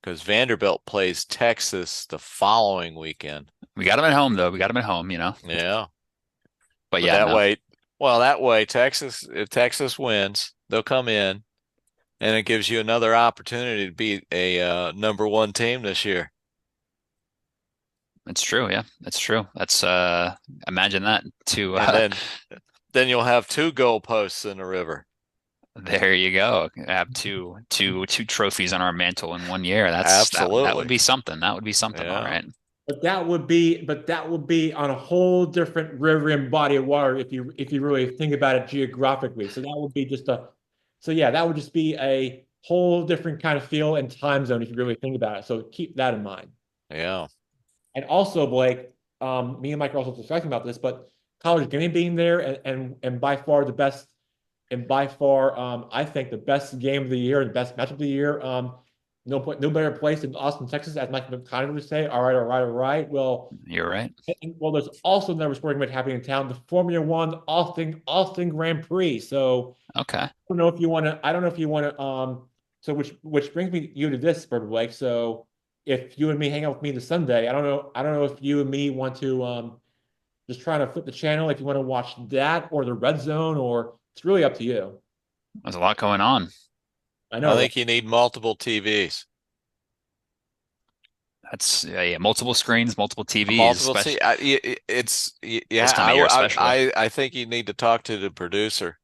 because Vanderbilt plays Texas the following weekend. We got them at home, though. We got them at home, you know? Yeah. But But yeah, no. that way, if Texas wins, they'll come in and it gives you another opportunity to beat a number 1 team this year. It's true, yeah. It's true. That's imagine that to And then you'll have 2 goalposts in the river. there you go. Have two trophies on our mantle in 1 year. That Absolutely. would be something. That would be something, all Yeah. right. But that would be on a whole different river and body of water if you really think about it geographically. So that would be that would just be a whole different kind of feel and time zone if you really think about it. So keep that in mind. Yeah. And also, Blake, me and Mike are also discussing about this, but college gaming being there and by far the best, and by far, I think the best game of the year and the best matchup of the year. No better place than Austin, Texas, as Mike McConaughey would say. All right, all right, all right. Well, You're right. there's also another sporting event happening in town, the Formula One Austin Grand Prix. So Okay. I don't know if you want to. I don't know if you want to. So which brings me you to this, Bird Blake. So if you and me hang out with me this Sunday, I don't know. I don't know if you and me want to just try to flip the channel if you want to watch that or the Red Zone, or it's really up to you. There's a lot going on. I I know, right? think you need multiple TVs. That's yeah, multiple screens, multiple TVs, Multiple especially T. It's yeah. this time of year, especially. I think you need to talk to the producer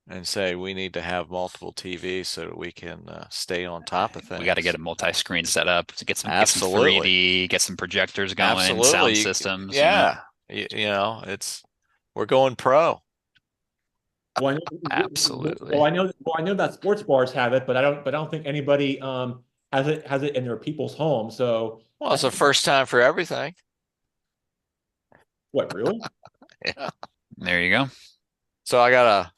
and say we need to have multiple TVs so that we can stay on top of We got to get things. a multi-screen set up to get some Absolutely. 3D, get some projectors going, sound Absolutely. systems, you know. Yeah. We're going pro. Well, Absolutely. I know that sports bars have it, but I don't think anybody has it in their people's home. So Well, it's that's the first time for everything. what really? Yeah. There you go. So I got a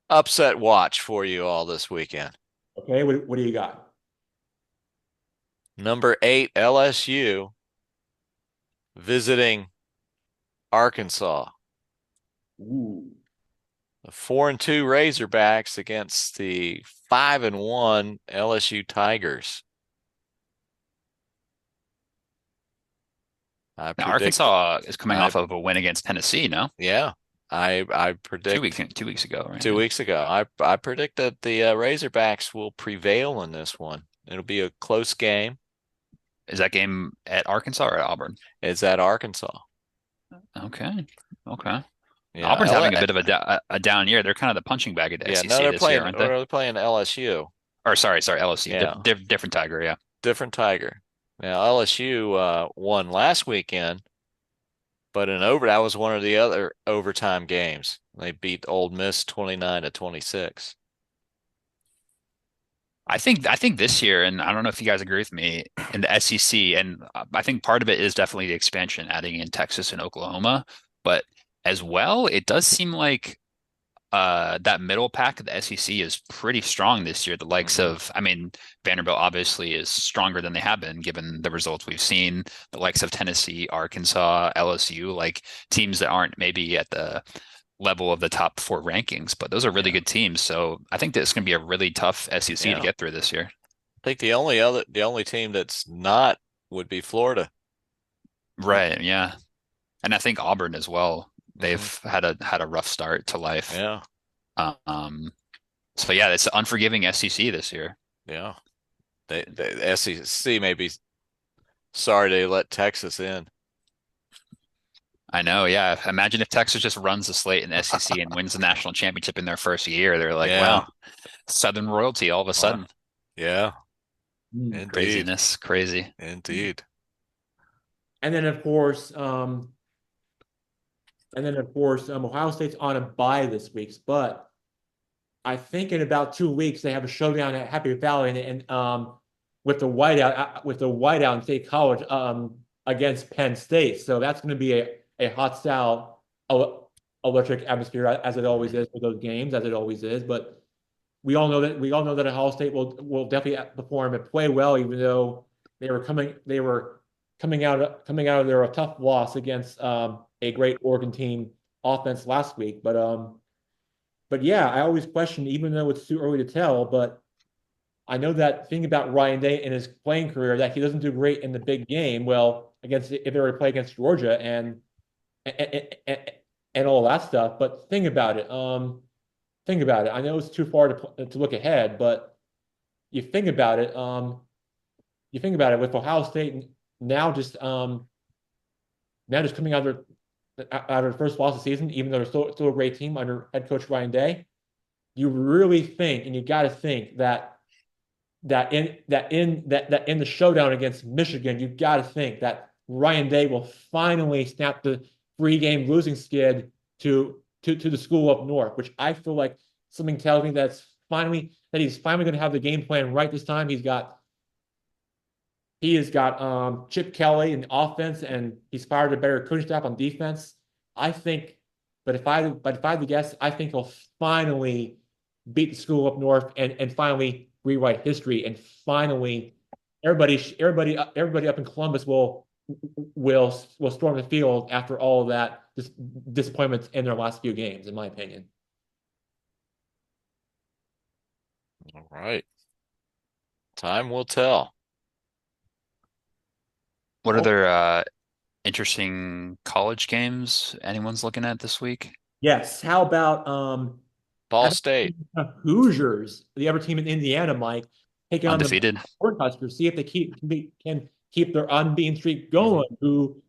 upset watch for you all this weekend. Okay, what do you got? Number 8 LSU visiting Arkansas. Ooh. The 4-2 Razorbacks against the 5-1 LSU Tigers. Now, Arkansas is coming off of a win against Tennessee, no? Yeah, I predict 2 weeks ago, right? 2 weeks ago. I predict that the Razorbacks will prevail in this one. It'll be a close game. Is that game at Arkansas or at Auburn? It's at Arkansas. Okay. Okay. Yeah, Auburn's having a bit of a down year. They're kind of the punching bag of the yeah. SEC No, this year, aren't they? they're playing LSU. Or sorry, LSU. Yeah, Different Tiger, yeah. different Tiger. Now LSU won last weekend, but that was one of the other overtime games. They beat Ole Miss 29-26. I think this year, and I don't know if you guys agree with me, in the SEC, and I think part of it is definitely the expansion, adding in Texas and Oklahoma, but as well, it does seem like that middle pack of the SEC is pretty strong this year. The likes of, I mean, Vanderbilt obviously is stronger than they have been given the results we've seen. The likes of Tennessee, Arkansas, LSU, like teams that aren't maybe at the level of the top 4 rankings, but those are really good teams. So I think that it's going to be a really tough SEC to get through this year. I think the only team that's not would be Florida. Right. Yeah. And I think Auburn as well. They've had a rough start to life. Yeah. So yeah, it's an unforgiving SEC this year. Yeah. The SEC may be sorry they let Texas in. I know, yeah. Imagine if Texas just runs the slate in the SEC and wins the national championship in their first year. They're like, wow, Southern royalty all of a sudden. Yeah. Indeed. Craziness. Crazy. Indeed. And then of course, Ohio State's on a bye this week, but I think in about 2 weeks they have a showdown at Happy Valley and with the whiteout in State College against Penn State. So that's going to be a hostile electric atmosphere as it always is for those games, as it always is. But we all know that Ohio State will definitely perform and play well, even though they were coming out of their tough loss against a great Oregon team offense last week. But yeah, I always question, even though it's too early to tell, but I know that thing about Ryan Day in his playing career that he doesn't do great in the big game. Well, against if they were to play against Georgia and, and, and all that stuff. But think about it. Think about it. I know it's too far to look ahead, but you think about it. You think about it with Ohio State now just um now just coming out of the first loss of the season, even though they're still a great team under head coach Ryan Day. You really think, and you got to think that in the showdown against Michigan, you've got to think that Ryan Day will finally snap the 3-game losing skid to the school up north, which I feel like something tells me he's finally going to have the game plan right this time. He has got Chip Kelly in offense, and he's fired a better coaching staff on defense. I think, but if I had to guess, I think he'll finally beat the school up north and finally rewrite history, and finally everybody up in Columbus will storm the field after all of that disappointments in their last few games, in my opinion. All right. Time will tell. What Oh, other interesting college games anyone's looking at this week? yes. How Ball about State. the Hoosiers, the other team in Indiana, Mike, taking on the Undefeated. Cornhuskers, see if they can keep their unbeaten streak Mhm. going. Who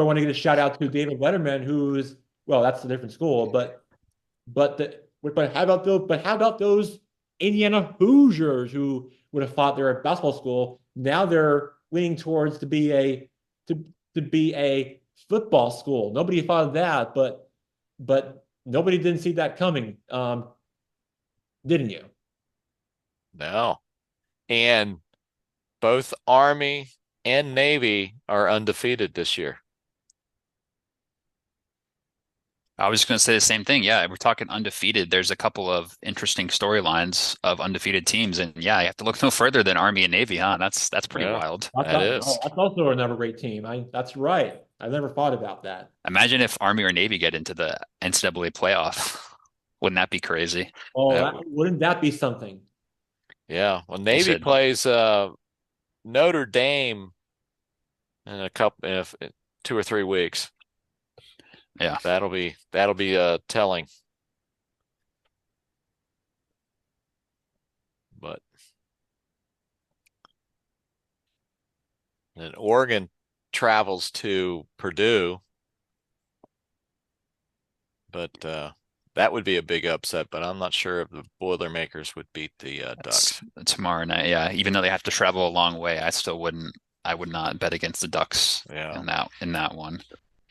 I want to get a shout out to David Letterman, who's well, that's a different school, but how about those Indiana Hoosiers who would have thought they're a basketball school? Now they're leaning towards to to be a football school. Nobody thought of that, but nobody didn't see that coming, didn't you? No. And both Army and Navy are undefeated this year. I was just going to say the same thing. Yeah, we're talking undefeated. There's a couple of interesting storylines of undefeated teams, and yeah, you have to look no further than Army and Navy, huh? That's pretty Yeah, wild. that is. That's also another great team. That's right. I never thought about that. Imagine if Army or Navy get into the NCAA playoff. Wouldn't that be crazy? Oh, That would, wouldn't that be something? yeah. Well, You Navy said, plays Notre Dame in a couple in 2 or 3 weeks. yeah. That'll be telling. But then Oregon travels to Purdue, but that would be a big upset. But I'm not sure if the Boilermakers would beat the Ducks. Tomorrow night. Yeah, even though they have to travel a long way, I still wouldn't. I would not bet against the Ducks Yeah. in that one.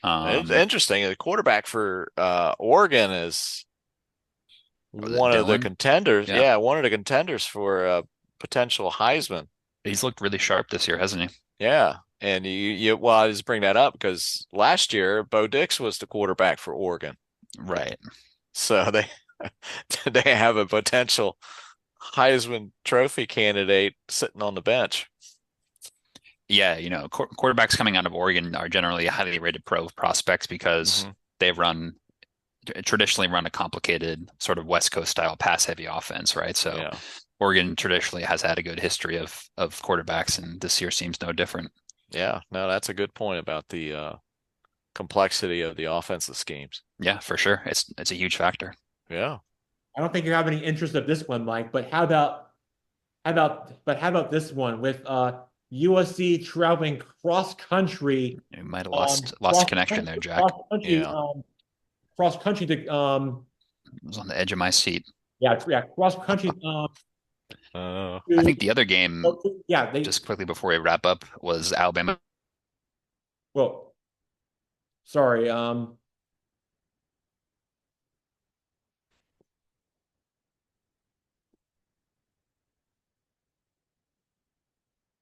It's interesting. The quarterback for Oregon is one of the Dylan. contenders. Yeah. Yeah, one of the contenders for potential Heisman. He's looked really sharp this year, hasn't he? Yeah. And well, I just bring that up because last year Bo Dix was the quarterback for Oregon. Right. So they have a potential Heisman Trophy candidate sitting on the bench. Yeah, quarterbacks coming out of Oregon are generally highly rated pro prospects because they've traditionally run a complicated sort of West Coast style pass heavy offense, right? So Yeah. Oregon traditionally has had a good history of quarterbacks, and this year seems no different. Yeah. No, that's a good point about the complexity of the offensive schemes. Yeah, for sure. It's a huge factor. Yeah. I don't think you have any interest of this one, Mike. But how about this one with USC traveling cross country? You might have lost connection there, Jack. Yeah. Cross country to It was on the edge of my seat. yeah, cross country I think the other game, yeah, just quickly before we wrap up, was Alabama. well, sorry,